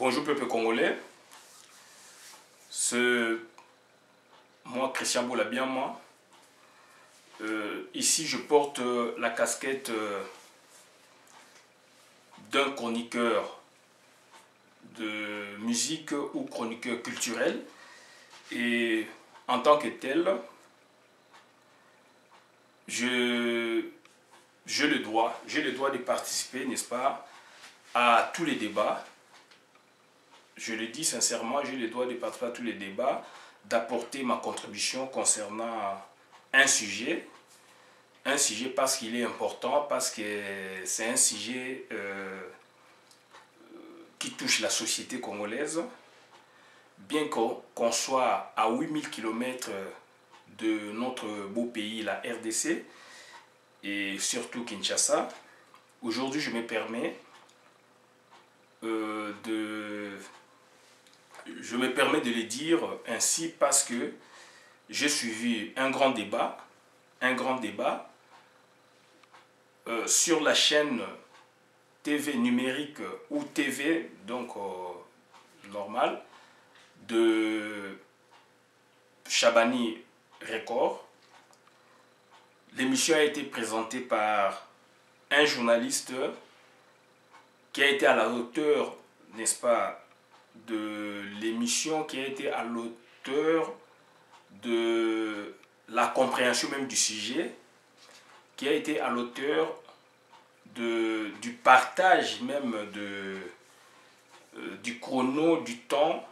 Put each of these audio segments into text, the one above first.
Bonjour peuple congolais, c'est moi Christian Boulabiama. Ici je porte la casquette d'un chroniqueur de musique ou chroniqueur culturel, et en tant que tel, j'ai le droit de participer, n'est-ce pas, à tous les débats. Je le dis sincèrement, j'ai le droit de participer à tous les débats, d'apporter ma contribution concernant un sujet parce qu'il est important, parce que c'est un sujet qui touche la société congolaise. Bien qu'on soit à 8000 km de notre beau pays, la RDC, et surtout Kinshasa, aujourd'hui je me permets de le dire ainsi parce que j'ai suivi un grand débat sur la chaîne TV numérique ou TV donc normale de Chabani Record. L'émission a été présentée par un journaliste qui a été à la hauteur, n'est-ce pas, de l'émission, qui a été à l'auteur de la compréhension même du sujet, qui a été à l'auteur du partage même du chrono, du temps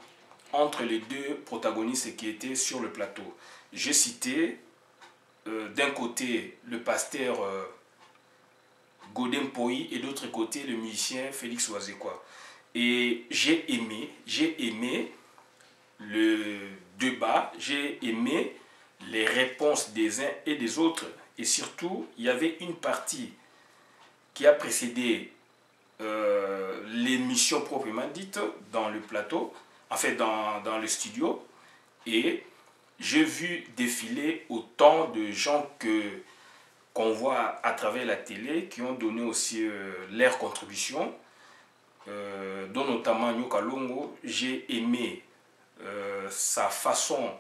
entre les deux protagonistes qui étaient sur le plateau. J'ai cité d'un côté le pasteur Godin Poi et d'autre côté le musicien Félix Ouazekwa. Et j'ai aimé le débat, j'ai aimé les réponses des uns et des autres. Et surtout, il y avait une partie qui a précédé l'émission proprement dite dans le plateau, en fait dans le studio. Et j'ai vu défiler autant de gens qu'on voit à travers la télé, qui ont donné aussi leur contribution, dont notamment Nyoka Longo. J'ai aimé sa façon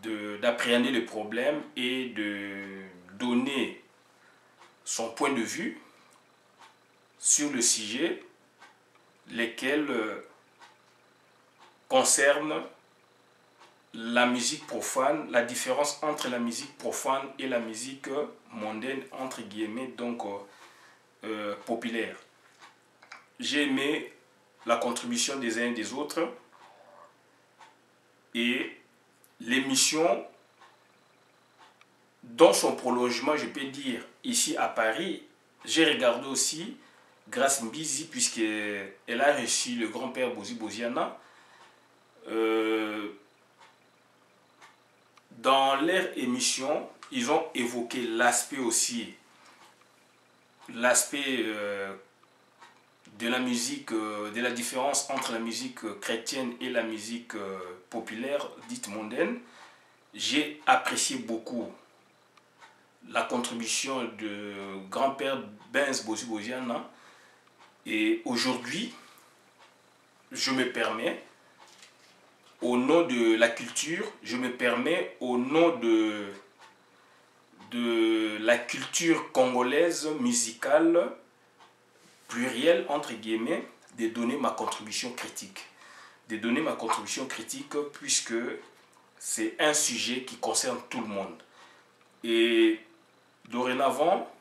d'appréhender le problème et de donner son point de vue sur le sujet, lesquels concernent la musique profane, la différence entre la musique profane et la musique mondaine, entre guillemets, donc populaire. J'ai aimé la contribution des uns et des autres, et l'émission, dans son prolongement, je peux dire, ici à Paris, j'ai regardé aussi Grâce Mbizi, puisqu'elle a reçu le grand-père Bozi Boziana. Dans leur émission, ils ont évoqué l'aspect aussi, l'aspect de la musique, de la différence entre la musique chrétienne et la musique populaire, dite mondaine. J'ai apprécié beaucoup la contribution de grand-père Benz Bozi Boziana. Et aujourd'hui, je me permets, au nom de la culture, je me permets au nom de la culture congolaise musicale plurielle, entre guillemets, de donner ma contribution critique. Puisque c'est un sujet qui concerne tout le monde. Et dorénavant,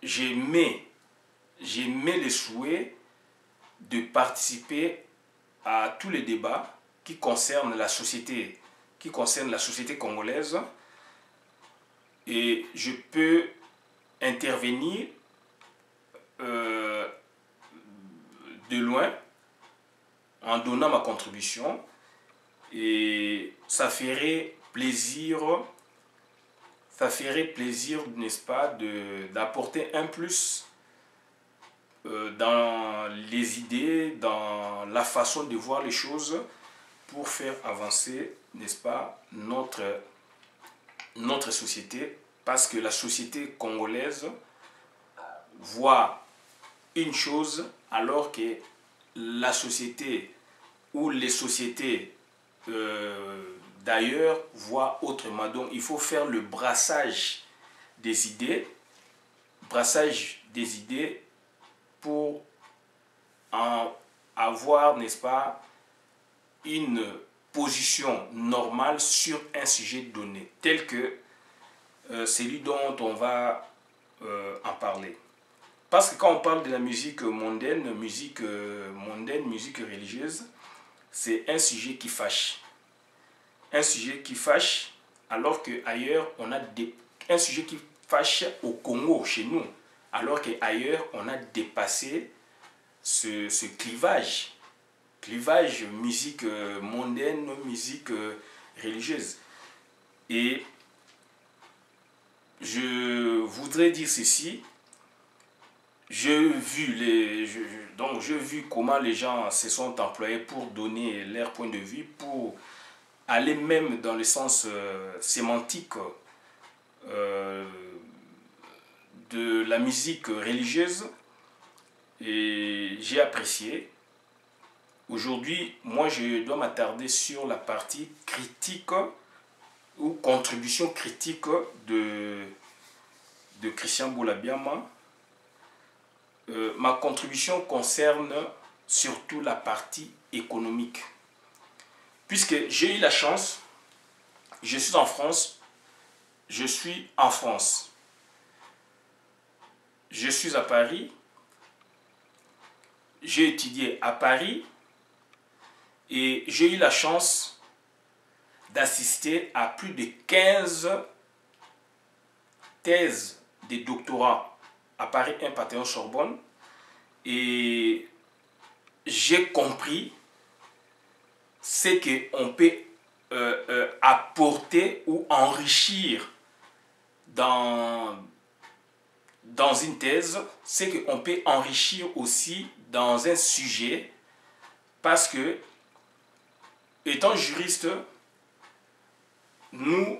j'ai aimé le souhait de participer à tous les débats qui concernent la société congolaise, et je peux intervenir de loin en donnant ma contribution, et ça ferait plaisir, n'est-ce pas, d'apporter un plus dans les idées, dans la façon de voir les choses, pour faire avancer, n'est-ce pas, notre société, parce que la société congolaise voit une chose alors que la société ou les sociétés d'ailleurs voient autrement. Donc il faut faire le brassage des idées, pour en avoir, n'est-ce pas, une position normale sur un sujet donné, tel que celui dont on va en parler. Parce que quand on parle de la musique mondaine, musique religieuse, c'est un sujet qui fâche. Un sujet qui fâche, alors qu'ailleurs, on a un sujet qui fâche au Congo, chez nous, alors qu'ailleurs, on a dépassé ce clivage. Clivage musique mondaine, musique religieuse. Et je voudrais dire ceci. J'ai vu comment les gens se sont employés pour donner leur point de vue, pour aller même dans le sens sémantique de la musique religieuse, et j'ai apprécié. Aujourd'hui, moi je dois m'attarder sur la partie critique ou contribution critique de Christian Boula-Biama. Ma contribution concerne surtout la partie économique. Puisque j'ai eu la chance, je suis en France, je suis à Paris, j'ai étudié à Paris et j'ai eu la chance d'assister à plus de 15 thèses de doctorat à Paris 1 Panthéon-Sorbonne, et j'ai compris ce qu'on peut apporter ou enrichir dans une thèse, ce qu'on peut enrichir aussi dans un sujet, parce que étant juriste, nous,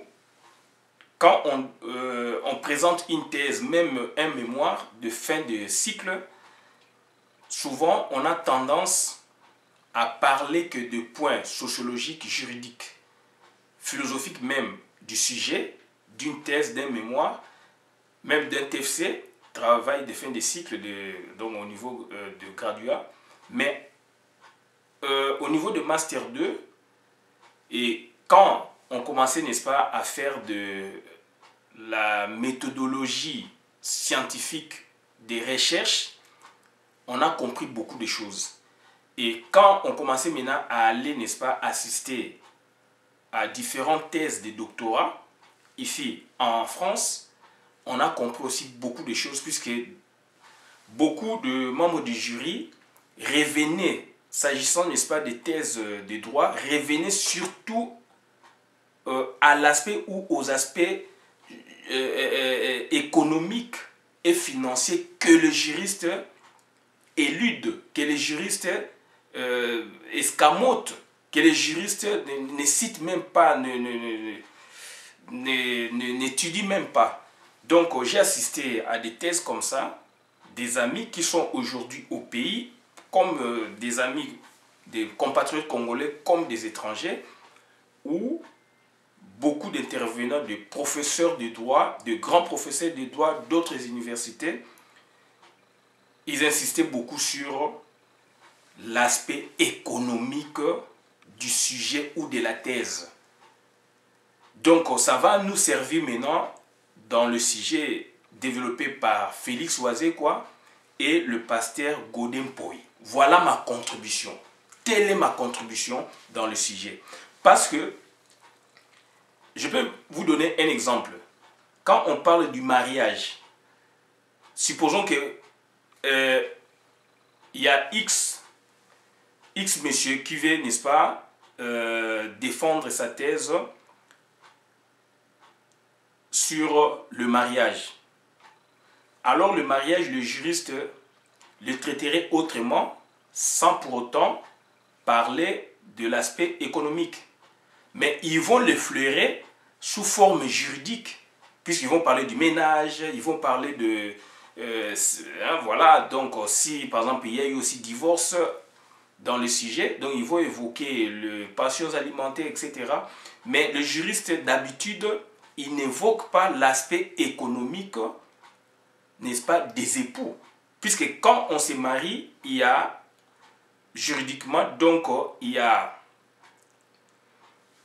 quand on présente une thèse, même un mémoire de fin de cycle, souvent on a tendance à parler que de points sociologiques, juridiques, philosophiques même du sujet, d'une thèse, d'un mémoire, même d'un TFC, travail de fin de cycle, donc au niveau de graduat. Mais au niveau de Master 2, et quand on commençait, n'est-ce pas, à faire de la méthodologie scientifique des recherches, on a compris beaucoup de choses. Et quand on commençait maintenant à aller, n'est-ce pas, assister à différentes thèses de doctorat, ici en France, on a compris aussi beaucoup de choses, puisque beaucoup de membres du jury revenaient, s'agissant, n'est-ce pas, des thèses de droit, revenaient surtout à l'aspect ou aux aspects économiques et financiers que le juriste élude, que les juristes escamotent, que les juristes ne citent même pas, n'étudient même pas. Donc j'ai assisté à des thèses comme ça, des amis qui sont aujourd'hui au pays, comme des amis, des compatriotes congolais comme des étrangers, où beaucoup d'intervenants, de professeurs de droit, de grands professeurs de droit d'autres universités, ils insistaient beaucoup sur l'aspect économique du sujet ou de la thèse. Donc ça va nous servir maintenant dans le sujet développé par Félix Oazekwa et le pasteur Godin Poy. Voilà ma contribution. Telle est ma contribution dans le sujet. Parce que je peux vous donner un exemple. Quand on parle du mariage, supposons que il y a X monsieur qui veut, n'est-ce pas, défendre sa thèse sur le mariage. Alors le mariage, le juriste le traiterait autrement, sans pour autant parler de l'aspect économique. Mais ils vont l'effleurer sous forme juridique, puisqu'ils vont parler du ménage, ils vont parler de... voilà, donc si par exemple il y a eu aussi divorce, dans le sujet, donc ils vont évoquer les pensions alimentaires, etc. Mais le juriste, d'habitude, il n'évoque pas l'aspect économique, n'est-ce pas, des époux. Puisque quand on se marie, il y a, juridiquement, donc, il y a,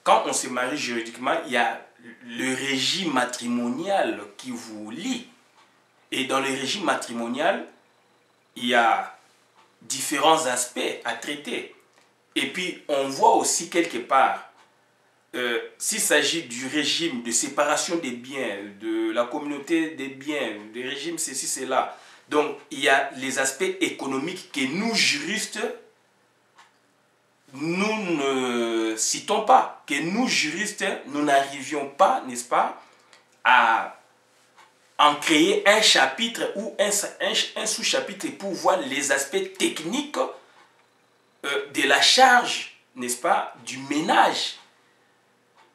quand on se marie juridiquement, il y a le régime matrimonial qui vous lie. Et dans le régime matrimonial, il y a différents aspects à traiter. Et puis, on voit aussi quelque part, s'il s'agit du régime de séparation des biens, de la communauté des biens, du régime ceci, cela. Donc, il y a les aspects économiques que nous, juristes, nous ne citons pas. Que nous, juristes, nous n'arrivions pas, n'est-ce pas, à en créer un chapitre ou un sous-chapitre pour voir les aspects techniques de la charge, n'est-ce pas, du ménage.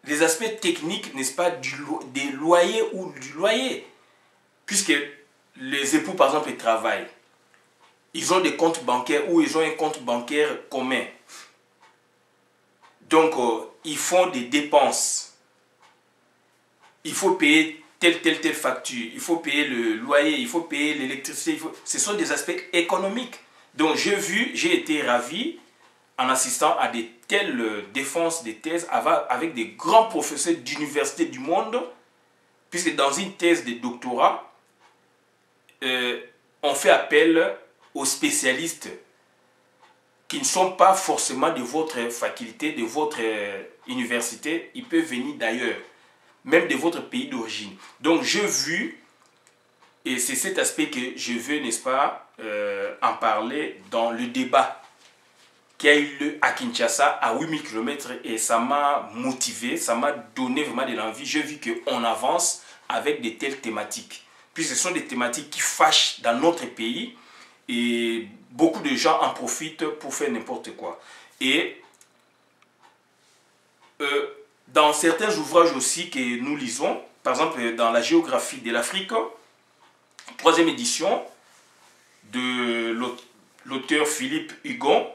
Les aspects techniques, n'est-ce pas, des loyers ou du loyer. Puisque les époux, par exemple, ils travaillent. Ils ont des comptes bancaires ou ils ont un compte bancaire commun. Donc, ils font des dépenses. Il faut payer telle facture. Il faut payer le loyer, il faut payer l'électricité. Ce sont des aspects économiques. Donc, j'ai été ravi en assistant à des telles défenses de thèses avec des grands professeurs d'université du monde, puisque dans une thèse de doctorat, on fait appel aux spécialistes qui ne sont pas forcément de votre faculté, de votre université, ils peuvent venir d'ailleurs, même de votre pays d'origine. Donc j'ai vu, et c'est cet aspect que je veux, n'est-ce pas, en parler dans le débat qui a eu lieu à Kinshasa, à 8000 km, et ça m'a motivé, ça m'a donné vraiment de l'envie. J'ai vu qu'on avance avec de telles thématiques. Puis ce sont des thématiques qui fâchent dans notre pays, et beaucoup de gens en profitent pour faire n'importe quoi. Et dans certains ouvrages aussi que nous lisons, par exemple dans la géographie de l'Afrique, 3e édition de l'auteur Philippe Hugon,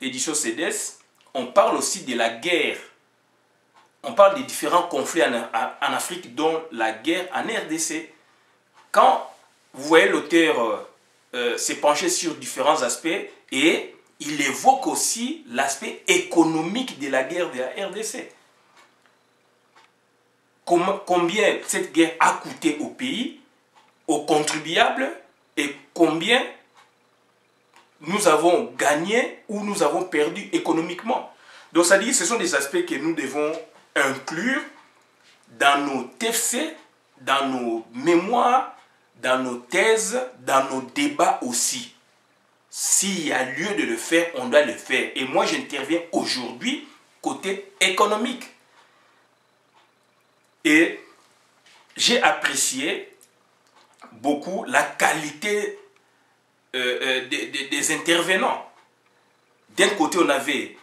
édition CEDES, on parle aussi de la guerre. On parle des différents conflits en Afrique, dont la guerre en RDC. Quand vous voyez l'auteur s'est penché sur différents aspects, et il évoque aussi l'aspect économique de la guerre de la RDC. Combien cette guerre a coûté au pays, aux contribuables, et combien nous avons gagné ou nous avons perdu économiquement. Donc ça dit, ce sont des aspects que nous devons inclure dans nos TFC, dans nos mémoires, dans nos thèses, dans nos débats aussi. S'il y a lieu de le faire, on doit le faire. Et moi, j'interviens aujourd'hui côté économique. Et j'ai apprécié beaucoup la qualité des intervenants. D'un côté, on avait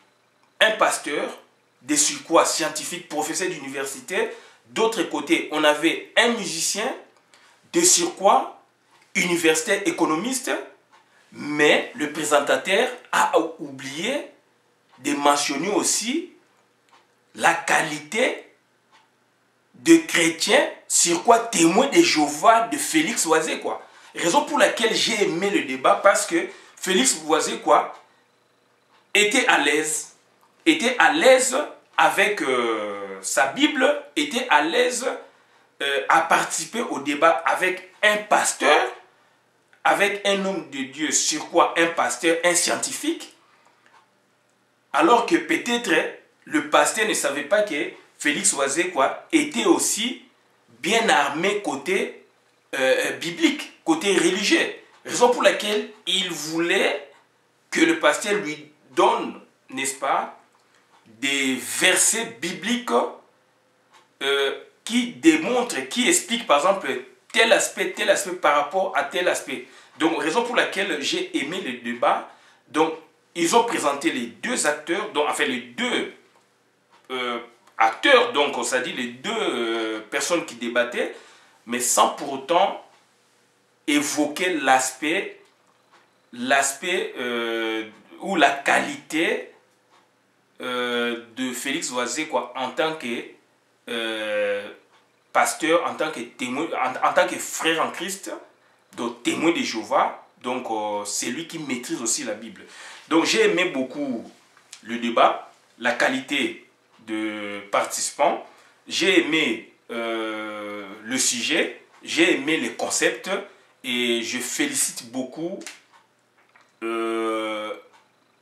un pasteur, des surcroît scientifique, professeur d'université. D'autre côté, on avait un musicien, des surcroît universitaire, économiste. Mais le présentateur a oublié de mentionner aussi la qualité de chrétien, sur quoi témoin de Jéhovah de Félix Oisé, quoi. Raison pour laquelle j'ai aimé le débat, parce que Félix Oisé, quoi, était à l'aise avec sa Bible, était à l'aise à participer au débat avec un pasteur, avec un homme de Dieu, sur quoi un pasteur, un scientifique, alors que peut-être le pasteur ne savait pas que Félix Oisé, quoi, était aussi bien armé côté biblique, côté religieux. Raison pour laquelle il voulait que le pasteur lui donne, n'est-ce pas, des versets bibliques qui démontrent, qui expliquent par exemple tel aspect par rapport à tel aspect. Donc, raison pour laquelle j'ai aimé le débat. Donc, ils ont présenté les deux acteurs, donc, enfin les deux acteurs, donc on s'est dit les deux personnes qui débattaient, mais sans pour autant évoquer l'aspect ou la qualité de Félix Oisé quoi, en tant que pasteur, en tant que témoin, en tant que frère en Christ, donc témoin de Jéhovah. Donc c'est lui qui maîtrise aussi la Bible. Donc j'ai aimé beaucoup le débat, la qualité de participants. J'ai aimé le sujet, j'ai aimé les concepts et je félicite beaucoup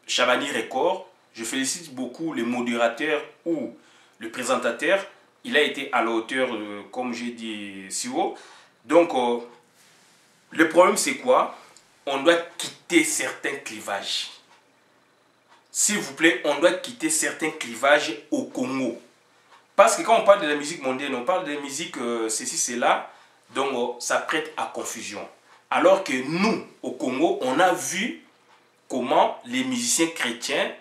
Chabani Record. Je félicite beaucoup le modérateur ou le présentateur. Il a été à la hauteur, comme j'ai dit si haut. Donc, le problème c'est quoi? On doit quitter certains clivages. S'il vous plaît, on doit quitter certains clivages au Congo. Parce que quand on parle de la musique mondiale, on parle de la musique ceci, cela, donc ça prête à confusion. Alors que nous, au Congo, on a vu comment les musiciens chrétiens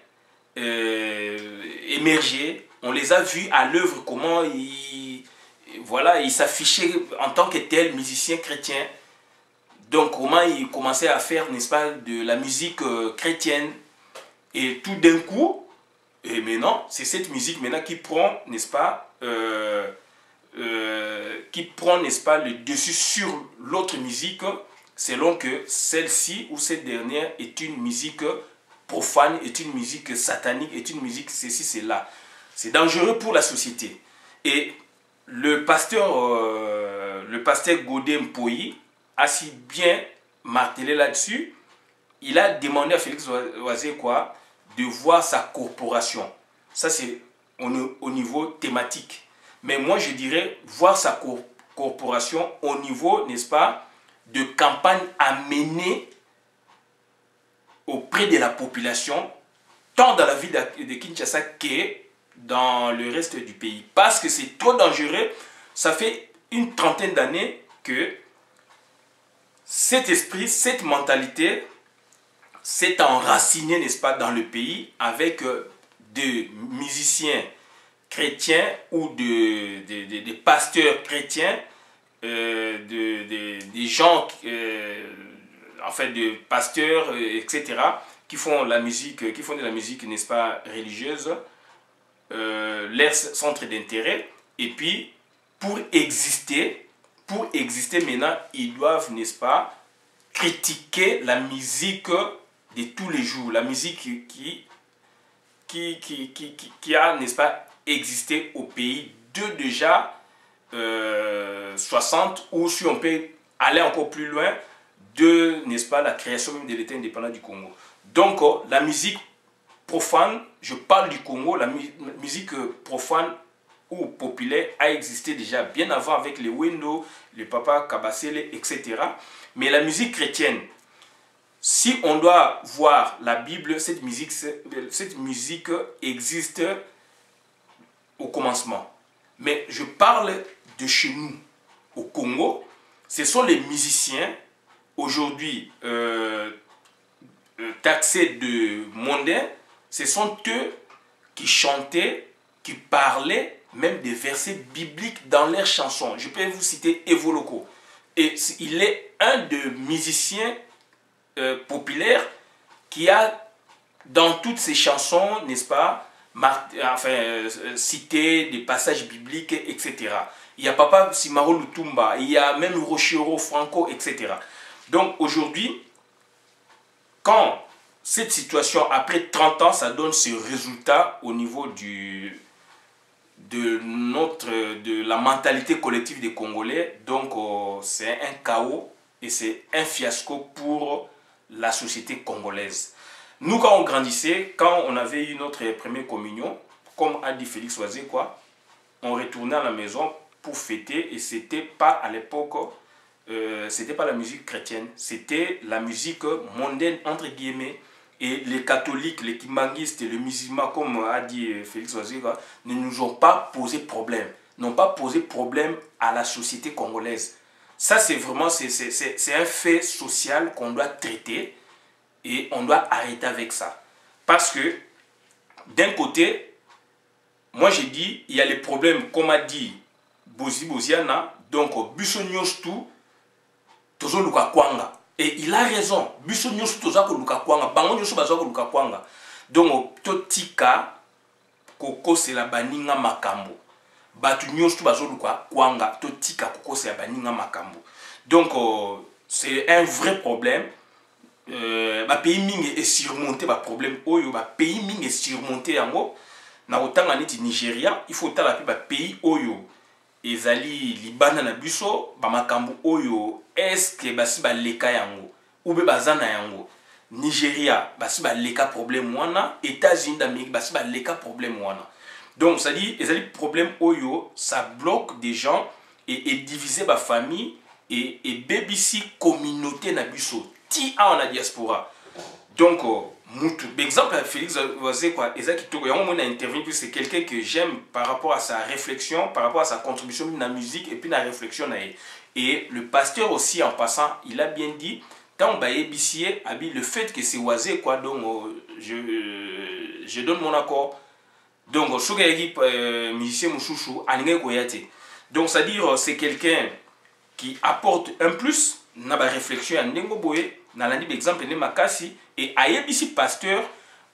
émerger. On les a vus à l'œuvre, comment ils s'affichaient en tant que tels musiciens chrétiens. Donc comment ils commençaient à faire, n'est-ce pas, de la musique chrétienne. Et tout d'un coup, et maintenant, c'est cette musique maintenant qui prend, n'est-ce pas, n'est-ce pas, le dessus sur l'autre musique, selon que celle-ci ou cette dernière est une musique profane, est une musique satanique, est une musique ceci, cela. C'est dangereux pour la société. Et le pasteur Godé Mpoyi a si bien martelé là-dessus. Il a demandé à Félix Oisé quoi, de voir sa corporation. Ça, c'est au niveau thématique. Mais moi, je dirais voir sa corporation au niveau, n'est-ce pas, de campagne à mener auprès de la population, tant dans la ville de Kinshasa que dans le reste du pays. Parce que c'est trop dangereux. Ça fait une trentaine d'années que cet esprit, cette mentalité s'est enraciné, n'est-ce pas, dans le pays avec des musiciens chrétiens ou des pasteurs chrétiens, des gens, en fait, des pasteurs, etc., qui font de la musique, n'est-ce pas, religieuse, leur centre d'intérêt. Et puis, pour exister maintenant, ils doivent, n'est-ce pas, critiquer la musique de tous les jours, la musique qui a, n'est-ce pas, existé au pays de déjà 60, ou si on peut aller encore plus loin, de, n'est-ce pas, la création même de l'État indépendant du Congo. Donc, la musique profane, je parle du Congo, la musique profane ou populaire a existé déjà bien avant avec les Wendo, les Papa Kabasele, etc. Mais la musique chrétienne, si on doit voir la Bible, cette musique existe au commencement. Mais je parle de chez nous, au Congo. Ce sont les musiciens, aujourd'hui taxés de mondains, ce sont eux qui chantaient, qui parlaient même des versets bibliques dans leurs chansons. Je peux vous citer Evoloko. Et il est un des musiciens populaires qui a, dans toutes ses chansons, n'est-ce pas, cité des passages bibliques, etc. Il y a Papa Simaro Lutumba, il y a même Rochero Franco, etc. Donc aujourd'hui, quand cette situation, après 30 ans, ça donne ce résultat au niveau de la mentalité collective des Congolais, donc c'est un chaos et c'est un fiasco pour la société congolaise. Nous, quand on grandissait, quand on avait eu notre première communion, comme a dit Félix Oisé, quoi, on retournait à la maison pour fêter, et c'était pas à l'époque, c'était pas la musique chrétienne, c'était la musique mondaine entre guillemets. Et les catholiques, les kimbanguistes et les musulmans, comme a dit Félix Oisé, ne nous ont pas posé problème, n'ont pas posé problème à la société congolaise. Ça, c'est vraiment, c'est un fait social qu'on doit traiter et on doit arrêter avec ça. Parce que, d'un côté, moi j'ai dit, il y a les problèmes, comme a dit Bozi Boziana, donc, Bussoniostu, Tozo Luka Kwanga. Et il a raison. Bussoniostu Tozo Luka Kwanga. Bango nyonso bazwa koluka kwanga. Donc totika kokosela baninga makambo. Batu nyonso bazwa koluka kwanga totika kokosela baninga makambo. Donc c'est un vrai problème. Ba pays mingi est surmonté ba problème oyo ba pays mingi est surmonté yango na otanga neti Nigeria il faut tala pe ba pays oyo ezali libana na biso ba makambo oyo est-ce que basi ba leka yango ou be bazana yango Nigeria basi ba leka problème wana États-Unis d'Amérique basi ba leka problème wana donc ça dit ezali problème oyo ça bloque des gens et diviser ba famille et BBC communauté na biso ti a la diaspora. Donc exemple Félix Oise quoi ezaki toko yango mona intervenu puis c'est quelqu'un que j'aime par rapport à sa réflexion, par rapport à sa contribution dans la musique et puis la réflexion et le pasteur aussi en passant, il a bien dit tant ba ébicier abi le fait que c'est Oise quoi donc je donne mon accord. Donc soka yaki musicien mususu aninga koyate. Donc ça dire c'est quelqu'un qui apporte un plus na ba réflexion ya ndengo boye na landi exemple ne makasi et ayebisi pasteur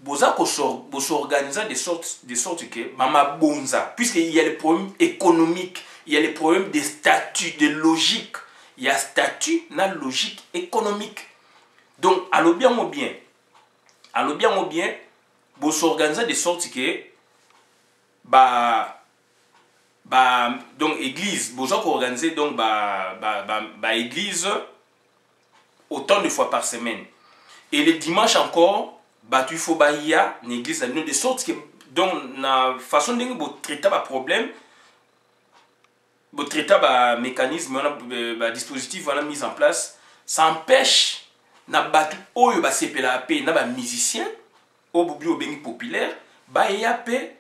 boza ko s'organiser de sorte que mama bonza puisque il y a les problèmes économiques, il y a les problèmes de statut, de logique, il y a statut na logique économique. Donc allo bien bo s'organiser de sorte que donc église besoin organiser donc église autant de fois par semaine et les dimanches encore tu faut y a une église de sorte que donc la façon de traiter ba problème traiter ba mécanisme ba dispositif voilà mis en place ça empêche na batu oyo ba sepela pe na ba musicien au bengi populaire y a pe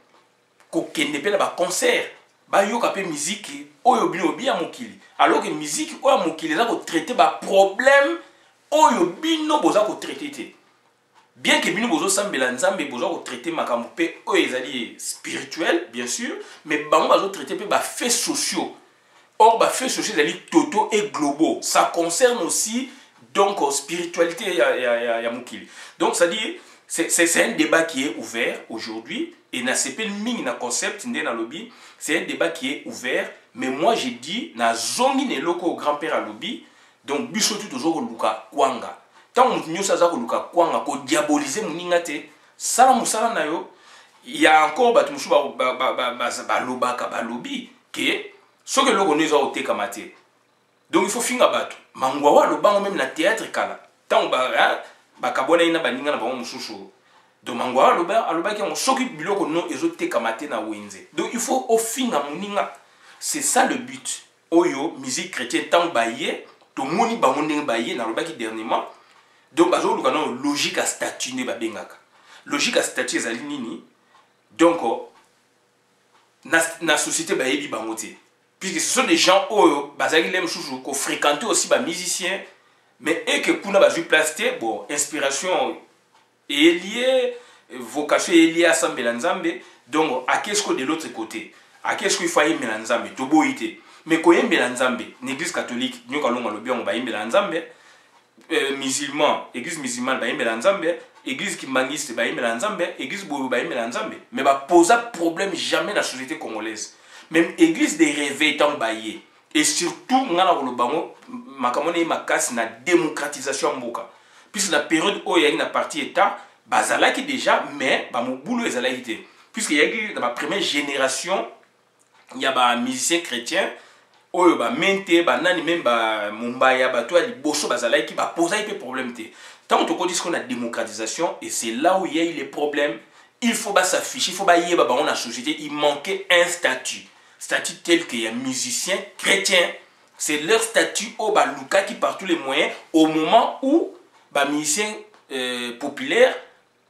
ko kende pe na ba concert ba yoka pe musique oyo bino bien mokili alors que musique oyo mokili za ko traiter ba problème oyo bino boza ko traiter bien que bino bozo sambela nzambe boza ko traiter makambo pe oyo ezali spirituel bien sûr mais bango bazo traiter pe ba faits sociaux. Or ba faits sociaux ezali toto et globaux, ça concerne aussi donc spiritualité ya mokili. Donc ça dit c'est un débat qui est ouvert aujourd'hui et na sepel mingi na concept ndé na lobby, c'est un débat qui est ouvert mais moi j'ai dit na zongi ne loko au grand-père à lobby donc biso tout toujours luka kwanga tant mutu nyosa za ko luka kwanga ko diaboliser muninga te sala musala na yo il y a encore batu musu ba lobaka ba lobby que ce que loko nezo ote kamate donc il faut finga batu mangwa wa lobango même na théâtre kala tant ba kabona ina baninga na bango mususu donc mangwa aloba ki on s'occupe biloko no ezote kamate na wenze donc il faut ofinga muninga c'est ça le but oyo musique chrétienne tant baye to moni bango ndenge baye na loba ki dernièrement donc bazo luka non logique à statut ne babengaka logique à statut ezali nini donc na société bayebi bango te puisque ce sont des gens oyo bazali lem chouchou ko fréquenter aussi ba musiciens mais et que kuna bazu plasté bon inspiration est liée vocation est liée à sambela nzambe donc à qu'est-ce que de l'autre côté à qu'est-ce qu'il faut yembela nzambe to boité mais ko yembela nzambe l'église catholique nyoka longa lobi on ba yembela nzambe musulman église musulmane ba yembela nzambe église kimbangiste ba yembela nzambe église boyo ba yembela nzambe mais ba posa problème jamais la société congolaise même église des réveils tant baye et surtout ngana ko lobango makamone makasi na démocratisation mboka puisque la période où il y a une partie état bazalaki déjà mais ba mobulu ezalaki te puisque il y a dans la première génération il y a ba musiciens chrétiens oyo ba mente ba nani même ba mumbaya ba toi liboso bazalaki ba posa peu problème te tant qu'on dit qu'on a démocratisation et c'est là où il y a eu les problèmes il faut pas s'afficher il faut pas yeba ba on a société il manquait un statut tel qu'il y a musicien chrétien c'est leur statut au baluka qui par tous les moyens au moment où ba musicien populaire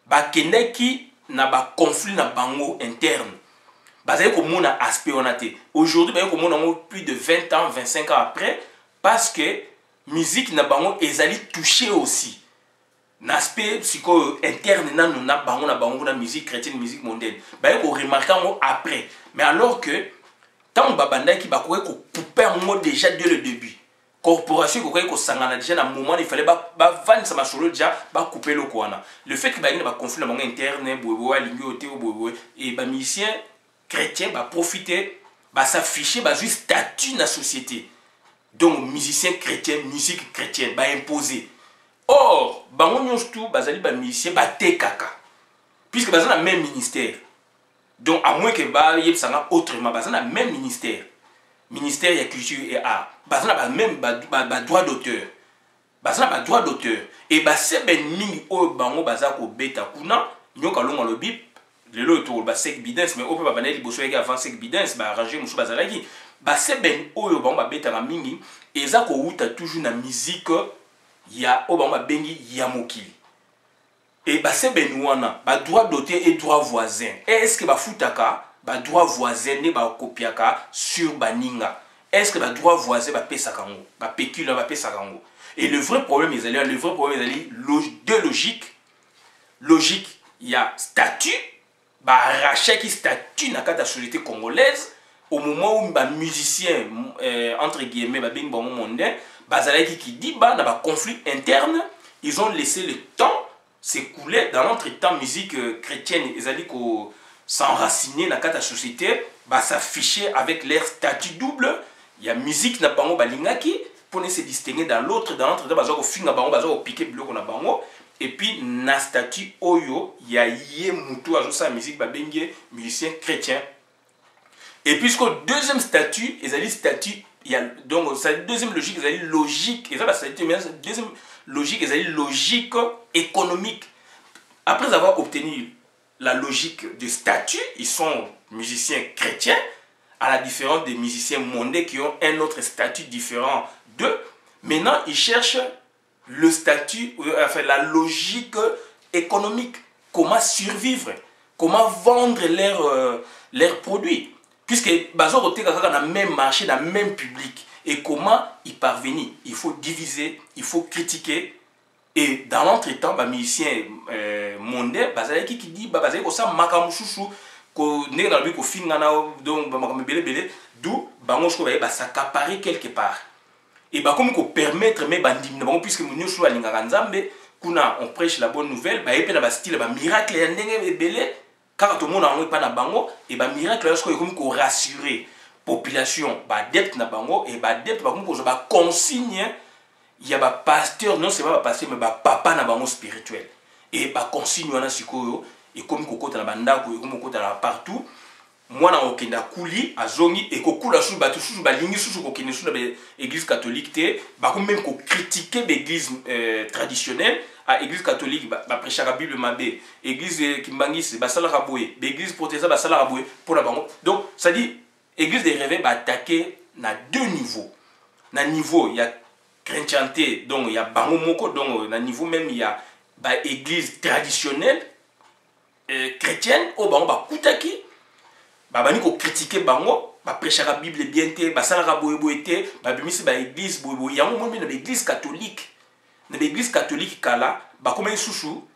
ba kende qui na ba conflit na bango interne bazali ko mona aspect on a té aujourd'hui ba ko mona plus de 20 ans 25 ans après parce que musique na bango ezali touché aussi l'aspect psycho interne na bango na musique chrétienne musique mondaine ba ko remarquer après mais alors que tant babanda qui ba ko couper un mot déjà dès le début corporation ko sangana déjà na moment il fallait vendre ça masolo déjà couper le kwana. Le fait que ba conflit na bango interne bobo alingi ote bobo et ba musicien chrétien profiter s'afficher juste statut na société. Donc musicien chrétien, musique chrétienne imposer. Or bango nyos tout bazali ba musicien tekaka. Puisque bazali na même ministère. Donc à moins que yebsanga autrement bazali na même ministère. Ministère de la culture et art. Bazana même droit d'auteur. Bazana droit d'auteur. Et c'est ben mingi o bango bazako beta kuna nyoka longa le bip le loto ba sek bidens mais o pe baneli boso yaki avant sek bidens arranger musu bazalaki c'est ben o bango beta na mingi ezako uta toujours na musique ya o bango bengi ya mokili. Et c'est ben wana droit d'auteur et droit voisin. Est-ce que futaka droit voisin ne kopiaka sur baninga? Est-ce que droit voisin pesa kango pécule pesa kango? Et le vrai problème est deux logiques. Logique, il y a statut, rachat qui statut dans la société congolaise au moment où les musiciens entre guillemets bing bon mondain qui dit dans conflit interne, ils ont laissé le temps s'écouler dans notre temps musique chrétienne ils allaient s'enraciner dans la société s'afficher avec leur statut double. Il y a musique na bango balingaki pour ne se distinguer dans l'autre temps bazo finga bango bazo piquer bloc na bango et puis na statut oyo il y a yé mutu azo sa musique bengi musicien chrétien. Et puisque deuxième statut ezali statut il y a donc sa deuxième logique ezali logique et ça deuxième logique ezali logique économique. Après avoir obtenu la logique de statut, ils sont musiciens chrétiens, à la différence des musiciens mondains qui ont un autre statut différent d'eux. Maintenant, ils cherchent le statut, enfin la logique économique. Comment survivre, comment vendre leurs produits. Puisque Bazo Roté dans le même marché, dans le même public. Et comment y parvenir? Il faut diviser, il faut critiquer. Et dans l'entretemps, les musiciens mondains, qui dit que ça makamushushu ko ne na ko fingana donc makamebele d'où bango ko ba s'accaparer quelque part. Et comme ko permettre mais bandim bango puisque munyo shu alingaka nzambe kuna on prêche la bonne nouvelle ba epena ba style ba miracle ya ndenge ebele kaka to mona ngo pa na bango et ba miracle est comme ko rassurer population ba adepte na bango et ba adepte ba ko ba consigne. Il y a des pasteurs, non seulement des pasteurs, mais des papas na bango spirituel. Et des consignes wana sikoyo, et comme kokota na bandako, et comme kokota na partout, moi na okenda kuli azongi et kokula sou batu sou balingi sou kokene sou na église catholique té, ba comme même ko critiquer l'église traditionnelle, à église catholique ba prêcher la Bible mabé, église kimbangisi ba sala raboué, église protestante ba sala raboué pour la bango. Donc ça dit église des réveils ba attaquer na deux niveaux. Na niveau il y a chrétienté, donc il y a bango moko, donc à niveau même il y a église traditionnelle chrétienne, au bango ba kutaki, bani ko critiquer bango, ba prêcher la Bible bien té, ba sala boye boye té, ba bimisi ba église boye boye, yango mo na église catholique. Na église catholique kala, ba comme un chouchou,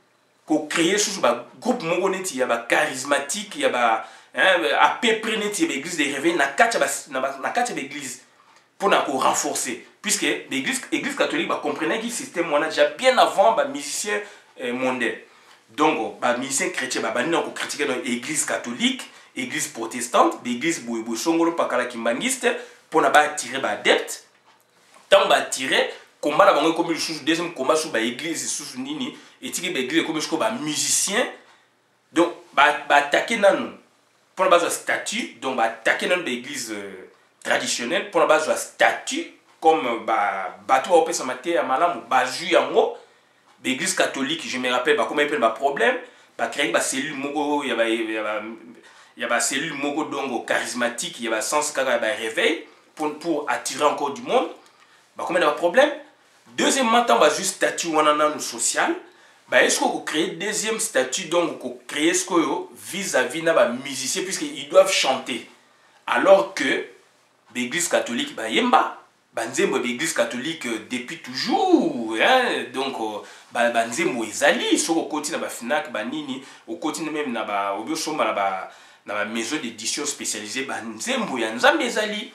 ko créer chouchou ba groupe moko neti ya ba charismatique, ya ba à peu près neti ba église des réveils na kacha na kacha église pour renforcer. Puisque l'église catholique comprenait que le système a déjà bien avant les musiciens mondains. Donc, les musiciens chrétiens ont critiqué l'église catholique, l'église protestante, l'église bouyebousongolo, pakala kimbangiste, pour attirer les adeptes. Tant qu'on attirer, combat comme le deuxième combat sur l'église, sur nini, et l'église comme les musiciens. Donc, attaquer nan pour la base de statut, donc attaquer nan l'église traditionnelle, pour la base de statut. Comme bateau au pesa maté à malam baju yango l'église catholique je me rappelle comment il y a problème créer ba cellule moko il y a cellule moko donc charismatique il y a sens kaka ba réveil pour attirer encore du monde comment il y a problème. Deuxièmement tant juste statut wanana social est-ce qu'on créer deuxième statut donc qu'on créer ce que vis-à-vis na ba musiciens puisqu'ils doivent chanter alors que l'église catholique yemba banzembo l'église catholique depuis toujours hein? Donc banzembo ezali soko koti na ba finac banini au continue même na ba obiosomba na ba maison d'édition spécialisée banzembo ya nzambe ezali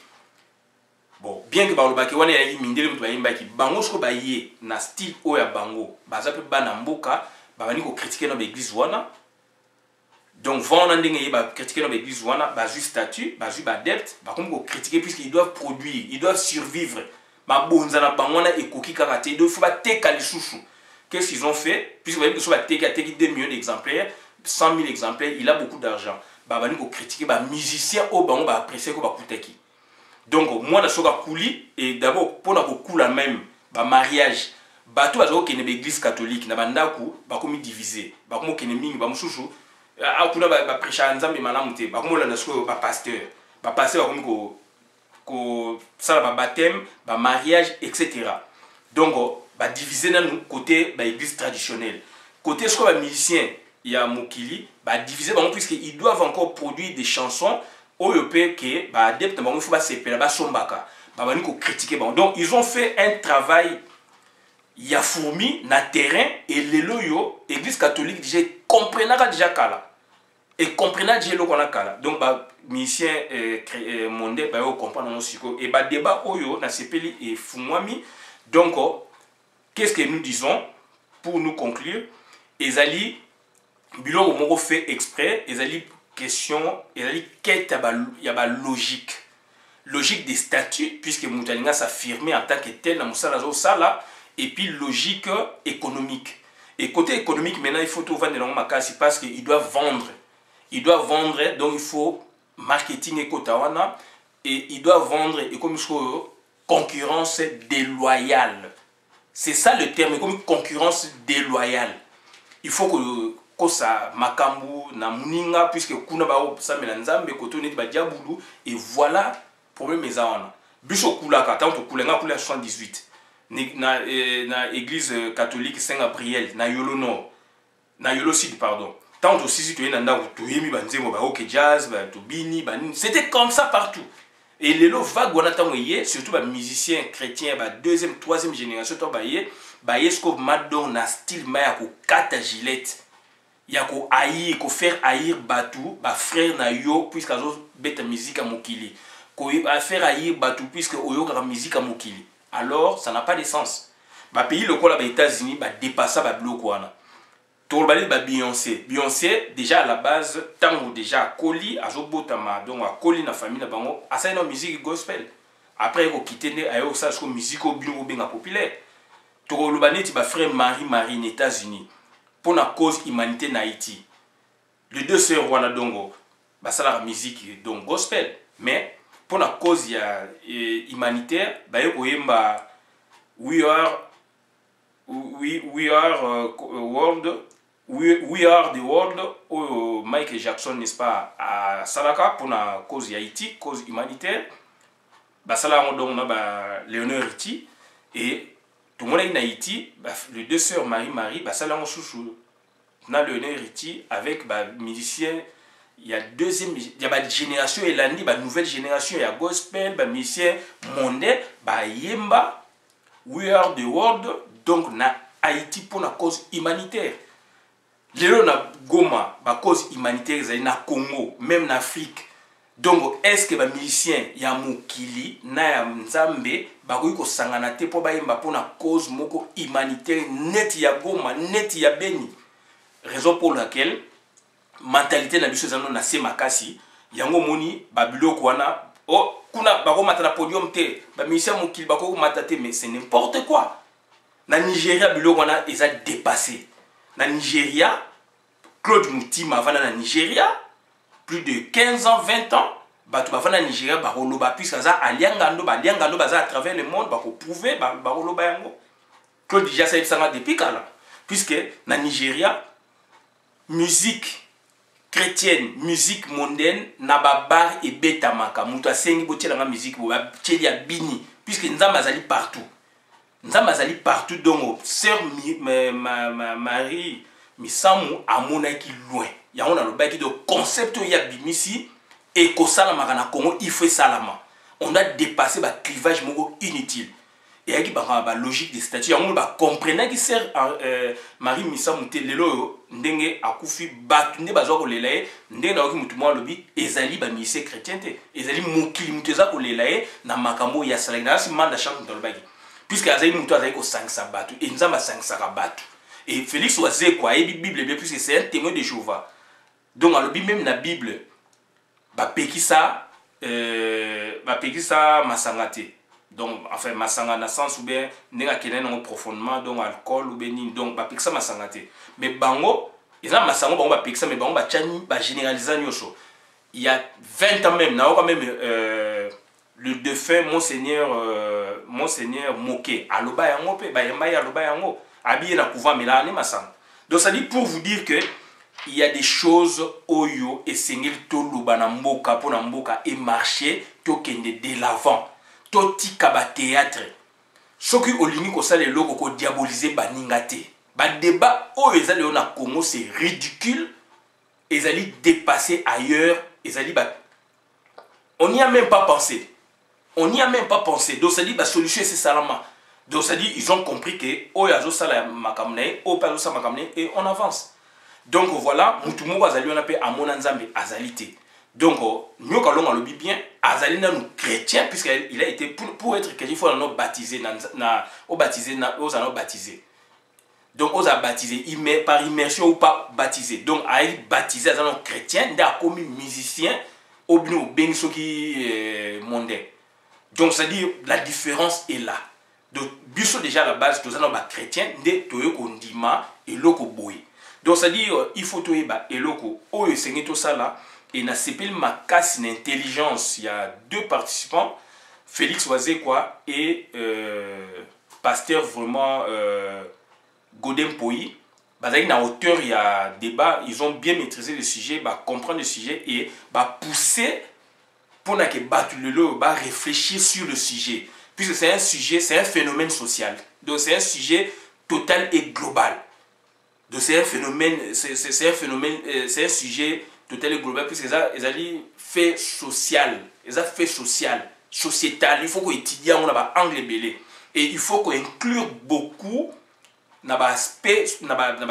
bon bien que balobaki wana ya mindele mutu bayimbaki bango soko baye na style oya bango baza pe bana mboka babani ko critiquer na l'église wana donc vona ndenge ye ba critiquer na l'église wana ba juste statut ba juste adepte ba comme ko critiquer puisqu'ils doivent produire ils doivent survivre ba bonza na bango na ekoki kaka te do faut ba teka lisusu. Qu'est-ce qu'ils ont fait puisque ba so ba teka 2 millions d'exemplaires 100 000 exemplaires il a beaucoup d'argent ba bani ko critiquer ba musicien au bango ba apprécier ko ba kutaki. Donc moi na soka kuli et d'abord pour na ko kula même ba mariage bato bazo ke ne l'église catholique na bandaku ba komi diviser ba komo ke ne mingi ba mususu akuna ba prêcher nzambe malamu te ba komo la na soka ba pasteur ba komi ko sala ba baptême ba mariage etc. Donc ba diviser na côté ba église traditionnelle côté soka ba musicien ya mokili ba diviser bango puisque ils doivent encore produire des chansons oyo pe ke ba adepte bango faut ba sepela ba sombaka ba bani ko critiquer bango. Donc ils ont fait un travail ya fourmi na terrain et lelo yo église catholique déjà comprenaka déjà kala et comprena déjà lo kona kala. Donc ba musicien monde ba yo comprendre no siko et ba débat oyo na sepeli et fumwami. Donc qu'est-ce que nous disons pour nous conclure? Ezali biloko moko fait exprès, ezali question, ezali quête ya ba logique des statuts puisque Moutalinga s'affirmer en tant que tel na musala zo sala et puis logique économique. Et côté économique maintenant il faut tout vendre dans makasi parce qu'il doit vendre. Il doit vendre donc il faut marketing et kotawana et il doit vendre et comme concurrence déloyale. C'est ça le terme comme concurrence déloyale. Il faut que ça makambu na muninga puisque kuna ba samela nzambe koto neti ba diabulu et voilà problème ezawana. Biso kulaka tant to kulenga kula 78. Na église catholique Saint-Gabriel na Yolo Nord na Yolo Sud pardon tant aussi si tu es nanda to yemi banzemo ba ok jazz ba to bini ba c'était comme ça partout et les lo vague wana tango yé surtout ba musiciens chrétiens ba deuxième troisième génération to ba yé sko madon na style ma ya ko kata gilette ya ko haïr ko faire haïr batu ba frère na yo puisque azo beta musique à mokili ko faire haïr batu puisque oyo ka musique à mokili. Alors ça n'a pas de sens. Ba pays le quoi les États-Unis ba dépasser ba bloco wana. To ba Beyoncé. Beyoncé déjà à la base tango déjà Koli azobotama donc a Koli na famille na bango asa na musique gospel. Après ko quitter né ayo ça ko musique obino benga populaire. To lo baneti ba frère Marie aux États-Unis pour la cause humanité na Haïti. Les deux sœurs wana dongo ba sala musique donc gospel mais pour la cause humanitaire, we are the world où Michael Jackson n'est-ce pas à Salaka pour la cause Haïti, cause humanitaire. Basala on donne Léonard Richie et tout le monde en Haïti, les deux sœurs Marie, basala on chouchou. Na Léonard Richie avec musicien. Il y a deuxième, il y a une génération et l'année, une nouvelle génération, il y a gospel, il musicien mondain, yemba, we are the world, donc na Haïti pour la cause humanitaire. Lélo na Goma, la cause humanitaire, na Congo, même en Afrique. Donc est-ce que les musiciens, il y a Mokili, na Nzambe, ko sanganate pour yemba pour la cause moko humanitaire, net ya Goma, net ya Beni. Raison pour laquelle mentalité na biso zano na se makasi yango moni babilo kwana oh kuna bako mata na podium te ba misia mokili bako mata te mais c'est n'importe quoi. Na Nigeria bilo kwana eza dépassé. Na Nigeria Claude Mutima vana na Nigeria plus de 15 ans 20 ans batu bavana na Nigeria bakoloba puisque za aliangando baza à travers le monde bako prouver bakoloba yango. Claude déjà ça sanga depuis kala puisque na Nigeria musique chrétienne, musique mondaine, na bar et beta maka. Mouta sengi botie la musique, bo tcheli a bini, puisque nzamba zali partout. Nzamba zali partout, donc sœur Marie Misamu amona ki loin. Ya on a le baki de concept ya bimisi et ko salama na Congo il fait salama. On a dépassé ba clivage moko inutile. et qui ba logique des statuts yango ba comprenait qui sert Marie Missa Mouté lelo ndenge akufi batu nde bazwa ko lelaye ndenge na ki mutu mo lobi ezali ba ministère chrétien te ezali mokili muteza ko lelaye na makambo ya salina si manda chante ndolbaki puisque azali mutu azali ko sangisa batu et nzamba sangisa ka batu et Félix Oise quoi et Bible bien puisque c'est un témoin de Jéhovah donc alobi même na Bible ba pekisa masangate. Donc, enfin, masanga na sens ou bien, n'est-ce pas profondément, donc alcool ou bien, donc, bah, ça masangate. Mais bango, ils ont masanga, bango, bah, ça, mais bango, bah, tchani, bah, généralisant yoso. Il y a 20 ans même, quand même, le défunt Monseigneur Moké, aloba yango, bah, yamba aloba yango, habillé na couvent, mais là, on est masanga. Donc, ça dit pour vous dire que, il y a des choses oyo et sengel to luba na mboka pour na mboka et marcher to kende de l'avant. Tika ba théâtre soki olingi ko sala loko ko diaboliser baninga te ba débat o ezali na Congo c'est ridicule ezali dépassé ailleurs ezali ba on n'y a même pas pensé donc ça dit ba solution c'est salama donc ça dit ils ont compris que o yazo sala makamne o pa sala makamne et on avance donc voilà mutu moko azali on appelle amona nzambe azalité. Donc, nous allons le bien, Azali nous chrétien, puisqu'il a été pour être chrétien, il faut nous baptiser, nous allons baptiser. Donc, on a baptisé par immersion ou pas baptisé. Donc, à être baptisé, nous allons chrétien, comme musicien, au bien qui mondain. Donc, c'est-à-dire, la différence est là. Donc, biso déjà à la base, nous allons chrétien, de toyo kondima et loko boy. Donc, c'est-à-dire, il faut toyo et loko, oh, c'est tout ça là. Et na sepel makas une intelligence, il y a deux participants, Félix Oise-quoi et pasteur vraiment Godem Poyi. Bazali na hauteur, il y a débat, ils ont bien maîtrisé le sujet, bah comprendre le sujet et bah pousser pour que battre le lot, bah réfléchir sur le sujet, puisque c'est un sujet, c'est un phénomène social, donc c'est un sujet total et global. Donc c'est un phénomène, c'est un sujet total et global puisque ça ils fait social, sociétal, il faut qu'on étudie on a angle belé et il faut qu'on inclure beaucoup dans aspect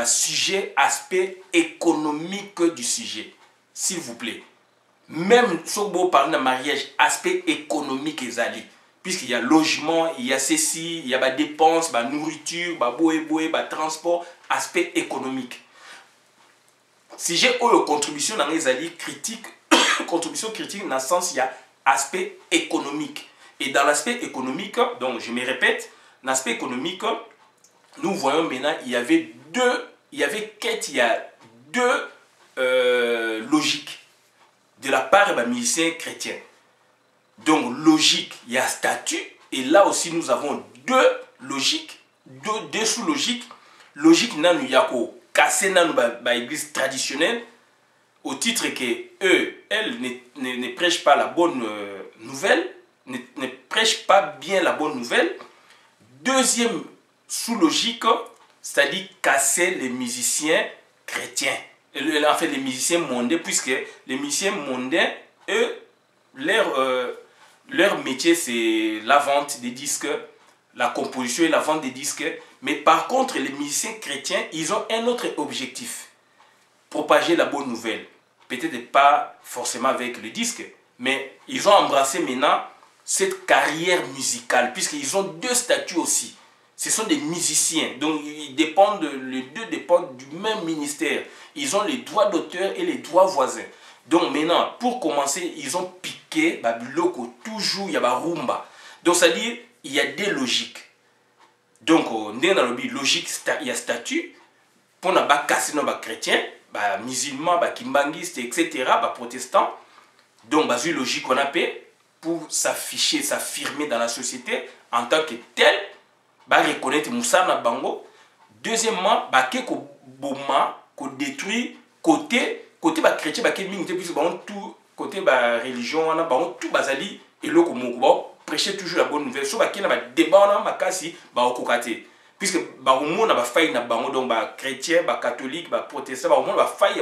sujet aspect économique du sujet s'il vous plaît. Même si on parle de mariage aspect économique ezali puisqu'il y a logement, il y a ceci, il y a dépenses, nourriture, boé, transport, aspect économique. Si j'ai une contribution dans les alliés critiques, contribution critique dans le sens il y a aspect économique. Et dans l'aspect économique, donc je me répète, dans l'aspect économique, nous voyons maintenant il y avait deux logiques de la part des musiciens chrétiens. Donc logique, il y a statut, et là aussi nous avons deux logiques, deux sous-logiques. Logique, il y a casser dans l'église traditionnelle au titre que elles ne prêchent pas la bonne nouvelle, ne prêchent pas bien la bonne nouvelle. Deuxième sous-logique, c'est-à-dire casser les musiciens chrétiens, en fait les musiciens mondains, puisque les musiciens mondains, eux, leur métier c'est la vente des disques, la composition et la vente des disques. Mais par contre, les musiciens chrétiens, ils ont un autre objectif. Propager la bonne nouvelle. Peut-être pas forcément avec le disque, mais ils ont embrassé maintenant cette carrière musicale, puisqu'ils ont deux statuts aussi. Ce sont des musiciens, donc les deux dépendent du même ministère. Ils ont les droits d'auteur et les droits voisins. Donc maintenant, pour commencer, ils ont piqué, toujours, il y a rumba. Donc ça veut dire, il y a des logiques. Donc, dans la logique, il y a statut pour ne pas casser nos chrétiens, musulmans, kimbanguistes, etc., protestants. Donc, il y a une logique qu'on appelle pour s'afficher, s'affirmer dans la société en tant que tel, reconnaître Moussa na Bango. Deuxièmement, qu'on détruit côté chrétien, puisque tout côté religion, tout bazali et le prêcher toujours la bonne nouvelle. Sauf qu'il y a des débats puisque on a failli na bango donc chrétien, catholique, protestant, on a failli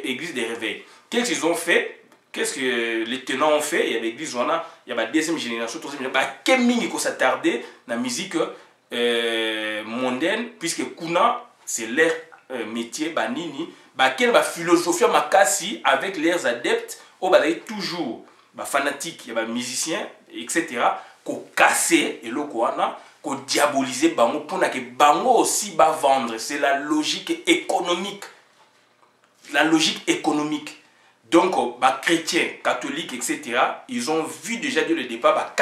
l'église des réveils. Qu'est-ce qu'ils ont fait? qu'est-ce que les tenants ont fait? Il y a l'église, il y a la deuxième génération, troisième génération. Qu'est-ce qu'on s'attarder dans la musique mondaine, puisque Kuna, c'est leur métier, banini, quelle philosophie makasi avec leurs adeptes, toujours fanatiques, il y a musiciens, etc. Qu'on casser et le koana, qu'on diaboliser bango pour que bango aussi va vendre. C'est la logique économique. La logique économique. Donc, les chrétiens, catholiques, etc., ils ont vu déjà dès le départ,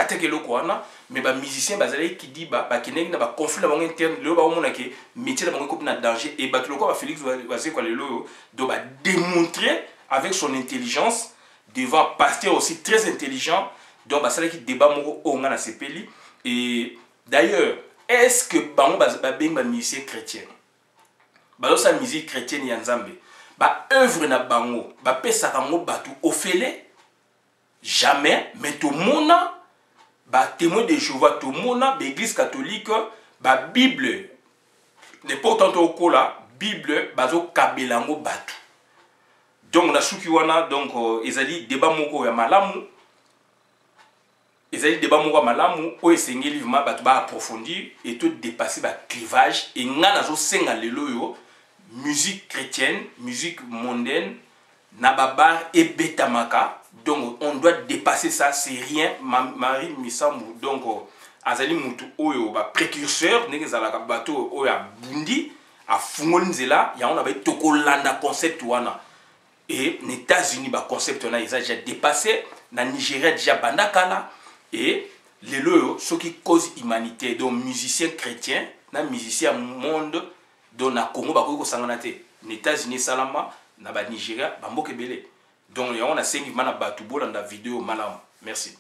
mais les musiciens qui disent qu'il y a un conflit interne, le métier de danger, et Félix doit démontrer avec son intelligence, devant un pasteur aussi très intelligent, donc ça qui débat et d'ailleurs, est-ce que les musiciens chrétiens, la musique chrétienne Yanzambe, œuvre na bango pesa kango batu ofele jamais, mais tout le monde témoin de Jéhovah, tout le monde l'église catholique Bible n'est pas autant au kola Bible bazo kabelango batu. Donc na suki wana donc ezali débat moko ya malamu, ezali débat moko ya malamu o esengeli vivement batu ba approfondir et tout dépasser ba clivage et ngana zo senga lelo yo musique chrétienne, musique mondaine, nababar et betamaka. Donc on doit dépasser ça, c'est rien. Marie Misamou, donc Azali Moutou Oyo, précurseur, Nezalaka bateau Oya Bundi, à Fungonzela, y a on avait Tokolanda concept wana. Et les États-Unis, le concept wana, ils ont déjà dépassé, na Nigeria déjà bandakala, et les loyaux, ceux qui causent humanité, donc musiciens chrétiens, na musiciens monde. Donc na Congo bako sanganate les États-Unis salama na ba Nigeria bamboke belé donc on a 5 mana batubo dans la vidéo malam. Merci.